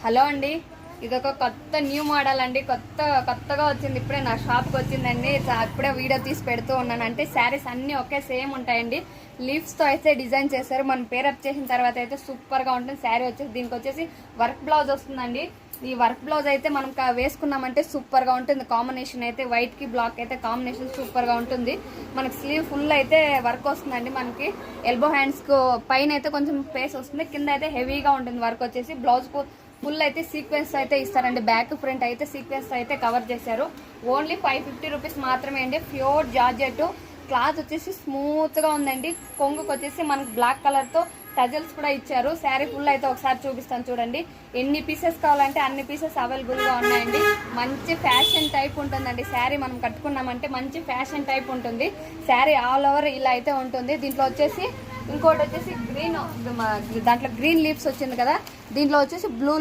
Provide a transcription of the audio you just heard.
Hello అండి, ఇదొక కొత్త న్యూ మోడల్ అండి. కొత్తగా వచ్చింది, ఇప్పుడే నా షాప్కి వచ్చిందండి. ఇప్పుడే వీడియో తీసి పెడుతూ ఉన్నాను. అంటే శారీస్ అన్నీ ఒకే సేమ్ ఉంటాయండి. లీవ్స్తో అయితే డిజైన్ చేశారు. మనం పేరప్ చేసిన తర్వాత అయితే సూపర్గా ఉంటుంది. శారీ వచ్చేసి దీనికి వచ్చేసి వర్క్ బ్లౌజ్ వస్తుందండి. ఈ వర్క్ బ్లౌజ్ అయితే మనం వేసుకున్నామంటే సూపర్గా ఉంటుంది. కాంబినేషన్ అయితే వైట్కి బ్లాక్ అయితే కాంబినేషన్ సూపర్గా ఉంటుంది. మనకి స్లీవ్ ఫుల్ అయితే వర్క్ వస్తుందండి. మనకి ఎల్బో హ్యాండ్స్కు పైన అయితే కొంచెం స్పేస్ వస్తుంది, కింద అయితే హెవీగా ఉంటుంది వర్క్ వచ్చేసి. బ్లౌజ్కు ఫుల్ అయితే సీక్వెన్స్ అయితే ఇస్తారండి. బ్యాక్ ఫ్రంట్ అయితే సీక్వెన్స్ అయితే కవర్ చేశారు. ఓన్లీ 550 రూపీస్ మాత్రమే అండి. ప్యూర్ జార్జెట్ క్లాత్ వచ్చేసి స్మూత్గా ఉందండి. కొంగుకు వచ్చేసి మనకు బ్లాక్ కలర్తో టజల్స్ కూడా ఇచ్చారు. శారీ ఫుల్ అయితే ఒకసారి చూపిస్తాను చూడండి. ఎన్ని పీసెస్ కావాలంటే అన్ని పీసెస్ అవైలబుల్గా ఉన్నాయండి. మంచి ఫ్యాషన్ టైప్ ఉంటుందండి. శారీ మనం కట్టుకున్నామంటే మంచి ఫ్యాషన్ టైప్ ఉంటుంది. శారీ ఆల్ ఓవర్ ఇలా అయితే ఉంటుంది. దీంట్లో వచ్చేసి ఇంకోటి వచ్చేసి గ్రీన్, దాంట్లో గ్రీన్ లీవ్స్ వచ్చింది కదా, దీంట్లో వచ్చేసి బ్లూ